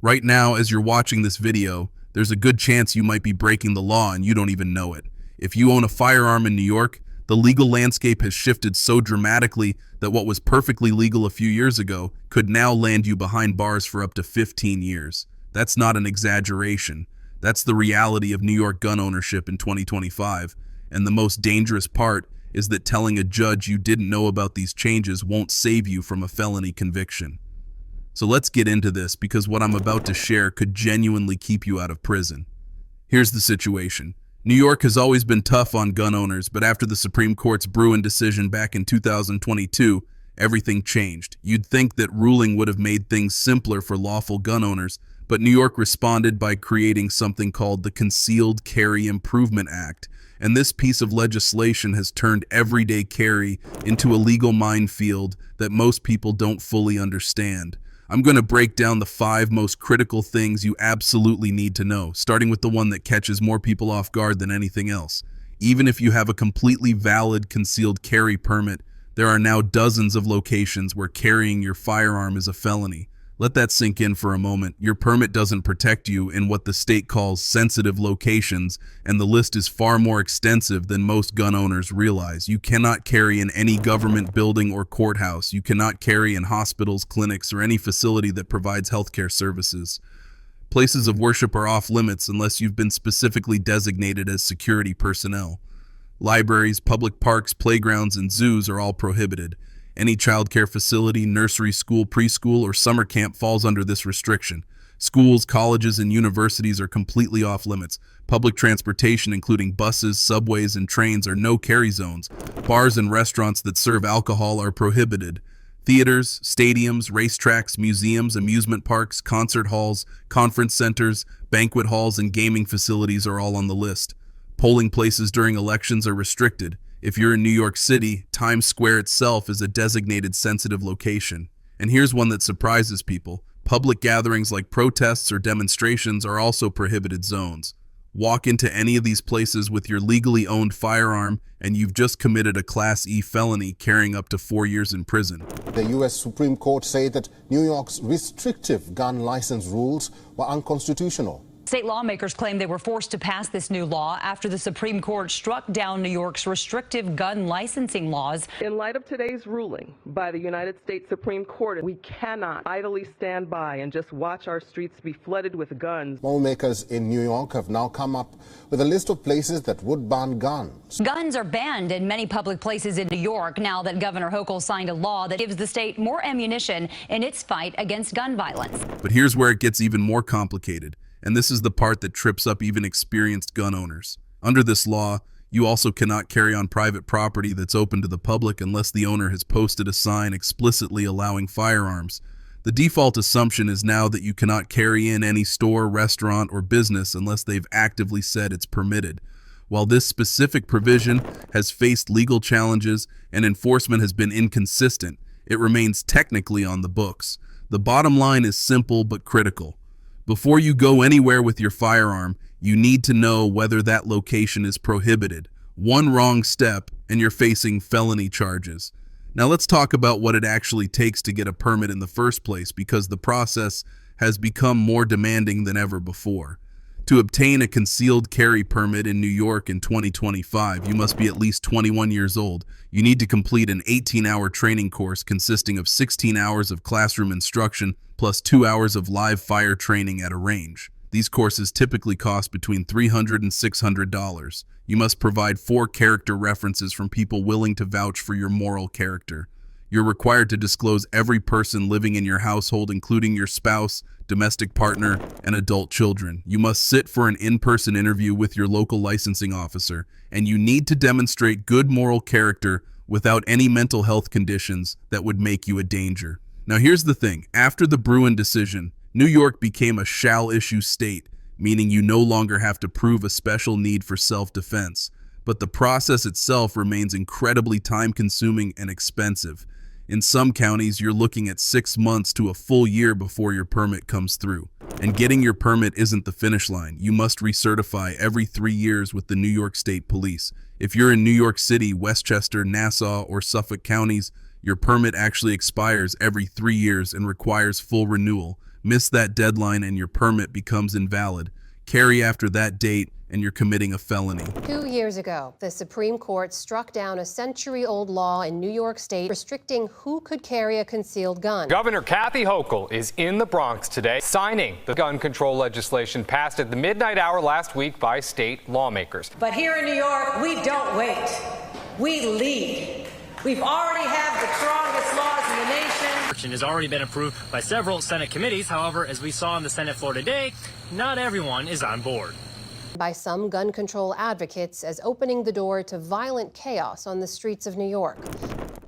Right now, as you're watching this video, there's a good chance you might be breaking the law and you don't even know it. If you own a firearm in New York, the legal landscape has shifted so dramatically that what was perfectly legal a few years ago could now land you behind bars for up to 15 years. That's not an exaggeration. That's the reality of New York gun ownership in 2025. And the most dangerous part is that telling a judge you didn't know about these changes won't save you from a felony conviction. So let's get into this, because what I'm about to share could genuinely keep you out of prison. Here's the situation. New York has always been tough on gun owners, but after the Supreme Court's Bruen decision back in 2022, everything changed. You'd think that ruling would have made things simpler for lawful gun owners, but New York responded by creating something called the Concealed Carry Improvement Act. And this piece of legislation has turned everyday carry into a legal minefield that most people don't fully understand. I'm going to break down the 5 most critical things you absolutely need to know, starting with the one that catches more people off guard than anything else. Even if you have a completely valid concealed carry permit, there are now dozens of locations where carrying your firearm is a felony. Let that sink in for a moment. Your permit doesn't protect you in what the state calls sensitive locations, and the list is far more extensive than most gun owners realize. You cannot carry in any government building or courthouse. You cannot carry in hospitals, clinics, or any facility that provides healthcare services. Places of worship are off limits unless you've been specifically designated as security personnel. Libraries, public parks, playgrounds, and zoos are all prohibited. Any childcare facility, nursery school, preschool, or summer camp falls under this restriction. Schools, colleges, and universities are completely off limits. Public transportation, including buses, subways, and trains, are no carry zones. Bars and restaurants that serve alcohol are prohibited. Theaters, stadiums, racetracks, museums, amusement parks, concert halls, conference centers, banquet halls, and gaming facilities are all on the list. Polling places during elections are restricted. If you're in New York City, Times Square itself is a designated sensitive location. And here's one that surprises people. Public gatherings like protests or demonstrations are also prohibited zones. Walk into any of these places with your legally owned firearm and you've just committed a Class E felony carrying up to 4 years in prison. The U.S. Supreme Court said that New York's restrictive gun license rules were unconstitutional. State lawmakers claim they were forced to pass this new law after the Supreme Court struck down New York's restrictive gun licensing laws. In light of today's ruling by the United States Supreme Court, we cannot idly stand by and just watch our streets be flooded with guns. Lawmakers in New York have now come up with a list of places that would ban guns. Guns are banned in many public places in New York now that Governor Hochul signed a law that gives the state more ammunition in its fight against gun violence. But here's where it gets even more complicated. And this is the part that trips up even experienced gun owners. Under this law, you also cannot carry on private property that's open to the public unless the owner has posted a sign explicitly allowing firearms. The default assumption is now that you cannot carry in any store, restaurant, or business unless they've actively said it's permitted. While this specific provision has faced legal challenges and enforcement has been inconsistent, it remains technically on the books. The bottom line is simple but critical. Before you go anywhere with your firearm, you need to know whether that location is prohibited. One wrong step and you're facing felony charges. Now let's talk about what it actually takes to get a permit in the first place, because the process has become more demanding than ever before. To obtain a concealed carry permit in New York in 2025, you must be at least 21 years old. You need to complete an 18-hour training course consisting of 16 hours of classroom instruction plus 2 hours of live fire training at a range. These courses typically cost between $300 and $600. You must provide 4 character references from people willing to vouch for your moral character. You're required to disclose every person living in your household, including your spouse, domestic partner, and adult children. You must sit for an in-person interview with your local licensing officer, and you need to demonstrate good moral character without any mental health conditions that would make you a danger. Now here's the thing. After the Bruen decision, New York became a shall-issue state, meaning you no longer have to prove a special need for self-defense. But the process itself remains incredibly time-consuming and expensive. In some counties, you're looking at 6 months to a full year before your permit comes through. And getting your permit isn't the finish line. You must recertify every 3 years with the New York State Police. If you're in New York City, Westchester, Nassau, or Suffolk counties, your permit actually expires every 3 years and requires full renewal, Miss that deadline and your permit becomes invalid. Carry after that date and you're committing a felony. 2 years ago, the Supreme Court struck down a century-old law in New York State restricting who could carry a concealed gun. Governor Kathy Hochul is in the Bronx today, signing the gun control legislation passed at the midnight hour last week by state lawmakers. But here in New York, we don't wait. We lead. We've already have the strongest laws in the nation. Has already been approved by several Senate committees. However, as we saw in the Senate floor today, not everyone is on board. By some gun control advocates as opening the door to violent chaos on the streets of New York.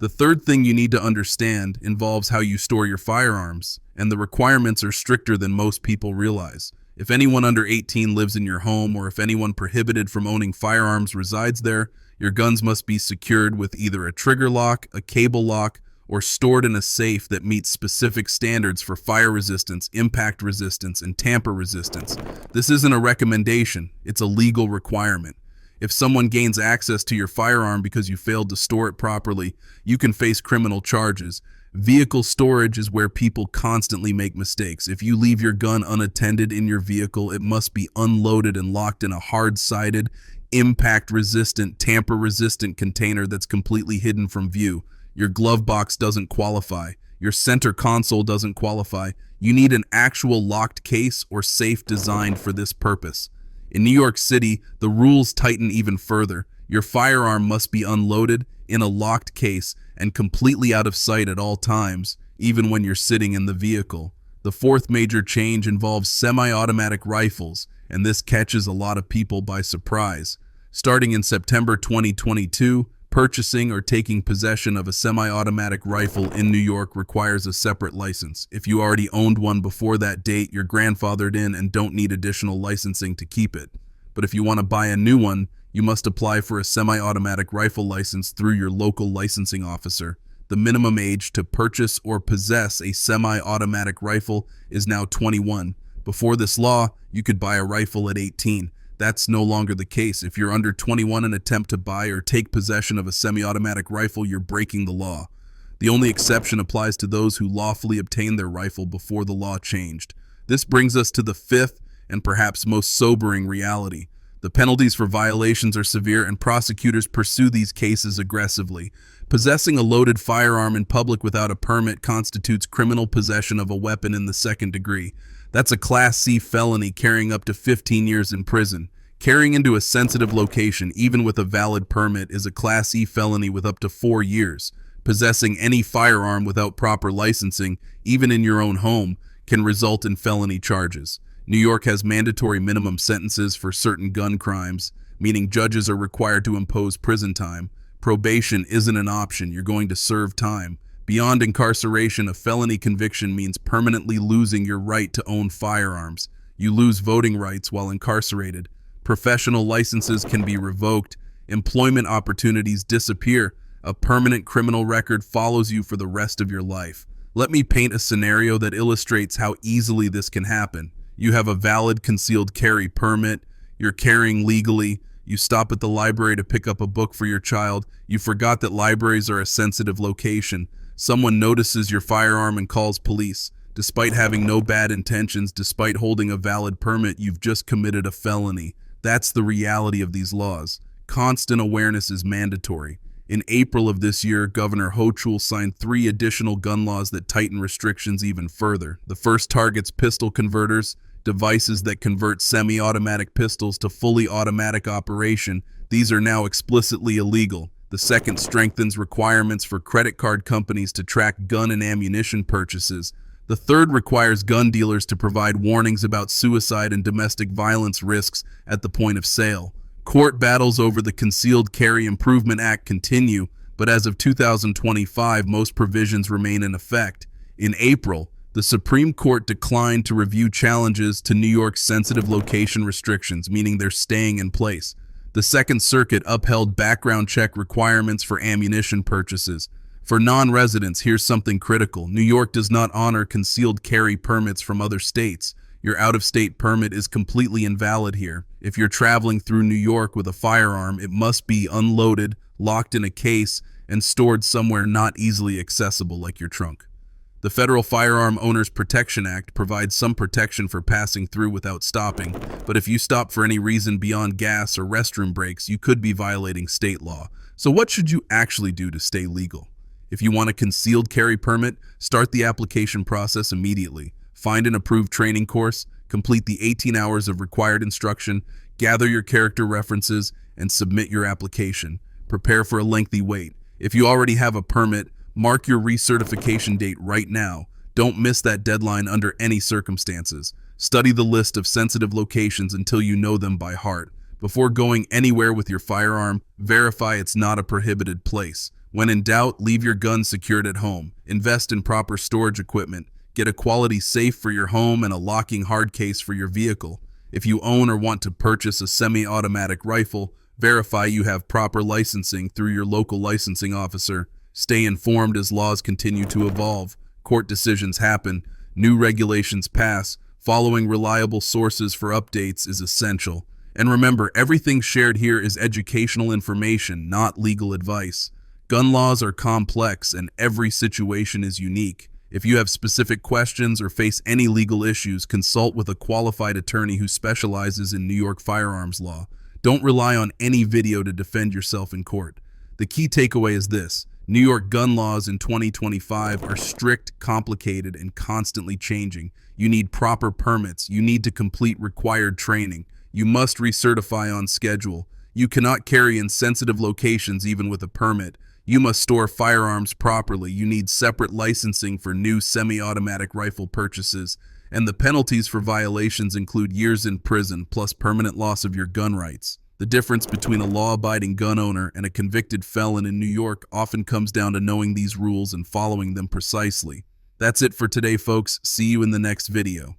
The third thing you need to understand involves how you store your firearms, and the requirements are stricter than most people realize. If anyone under 18 lives in your home, or if anyone prohibited from owning firearms resides there, your guns must be secured with either a trigger lock, a cable lock, or stored in a safe that meets specific standards for fire resistance, impact resistance, and tamper resistance. This isn't a recommendation, it's a legal requirement. If someone gains access to your firearm because you failed to store it properly, you can face criminal charges. Vehicle storage is where people constantly make mistakes. If you leave your gun unattended in your vehicle, it must be unloaded and locked in a hard-sided, impact-resistant, tamper-resistant container that's completely hidden from view. Your glove box doesn't qualify. Your center console doesn't qualify. You need an actual locked case or safe designed for this purpose. In New York City, the rules tighten even further. Your firearm must be unloaded in a locked case and completely out of sight at all times, even when you're sitting in the vehicle. The fourth major change involves semi-automatic rifles, and this catches a lot of people by surprise. Starting in September 2022, purchasing or taking possession of a semi-automatic rifle in New York requires a separate license. If you already owned one before that date, you're grandfathered in and don't need additional licensing to keep it. But if you want to buy a new one, you must apply for a semi-automatic rifle license through your local licensing officer. The minimum age to purchase or possess a semi-automatic rifle is now 21. Before this law, you could buy a rifle at 18. That's no longer the case. If you're under 21 and attempt to buy or take possession of a semi-automatic rifle, you're breaking the law. The only exception applies to those who lawfully obtained their rifle before the law changed. This brings us to the fifth and perhaps most sobering reality. The penalties for violations are severe and prosecutors pursue these cases aggressively. Possessing a loaded firearm in public without a permit constitutes criminal possession of a weapon in the second degree. That's a Class C felony carrying up to 15 years in prison. Carrying into a sensitive location, even with a valid permit, is a Class E felony with up to 4 years. Possessing any firearm without proper licensing, even in your own home, can result in felony charges. New York has mandatory minimum sentences for certain gun crimes, meaning judges are required to impose prison time. Probation isn't an option, you're going to serve time. Beyond incarceration, a felony conviction means permanently losing your right to own firearms. You lose voting rights while incarcerated. Professional licenses can be revoked. Employment opportunities disappear. A permanent criminal record follows you for the rest of your life. Let me paint a scenario that illustrates how easily this can happen. You have a valid concealed carry permit. You're carrying legally. You stop at the library to pick up a book for your child. You forgot that libraries are a sensitive location. Someone notices your firearm and calls police. Despite having no bad intentions, despite holding a valid permit, you've just committed a felony. That's the reality of these laws. Constant awareness is mandatory. In April of this year, Governor Hochul signed 3 additional gun laws that tighten restrictions even further. The first targets pistol converters, devices that convert semi-automatic pistols to fully automatic operation. These are now explicitly illegal. The second strengthens requirements for credit card companies to track gun and ammunition purchases. The third requires gun dealers to provide warnings about suicide and domestic violence risks at the point of sale. Court battles over the Concealed Carry Improvement Act continue, but as of 2025, most provisions remain in effect. In April, the Supreme Court declined to review challenges to New York's sensitive location restrictions, meaning they're staying in place. The Second Circuit upheld background check requirements for ammunition purchases. For non-residents, here's something critical. New York does not honor concealed carry permits from other states. Your out-of-state permit is completely invalid here. If you're traveling through New York with a firearm, it must be unloaded, locked in a case, and stored somewhere not easily accessible like your trunk. The Federal Firearm Owners Protection Act provides some protection for passing through without stopping, but if you stop for any reason beyond gas or restroom breaks, you could be violating state law. So what should you actually do to stay legal? If you want a concealed carry permit, start the application process immediately. Find an approved training course, complete the 18 hours of required instruction, gather your character references, and submit your application. Prepare for a lengthy wait. If you already have a permit, mark your recertification date right now. Don't miss that deadline under any circumstances. Study the list of sensitive locations until you know them by heart. Before going anywhere with your firearm, verify it's not a prohibited place. When in doubt, leave your gun secured at home. Invest in proper storage equipment. Get a quality safe for your home and a locking hard case for your vehicle. If you own or want to purchase a semi-automatic rifle, verify you have proper licensing through your local licensing officer. Stay informed as laws continue to evolve. Court decisions happen. New regulations pass. Following reliable sources for updates is essential. And remember, everything shared here is educational information, not legal advice. Gun laws are complex and every situation is unique. If you have specific questions or face any legal issues, consult with a qualified attorney who specializes in New York firearms law. Don't rely on any video to defend yourself in court. The key takeaway is this: New York gun laws in 2025 are strict, complicated, and constantly changing. You need proper permits. You need to complete required training. You must recertify on schedule. You cannot carry in sensitive locations even with a permit. You must store firearms properly. You need separate licensing for new semi-automatic rifle purchases. And the penalties for violations include years in prison plus permanent loss of your gun rights. The difference between a law-abiding gun owner and a convicted felon in New York often comes down to knowing these rules and following them precisely. That's it for today, folks. See you in the next video.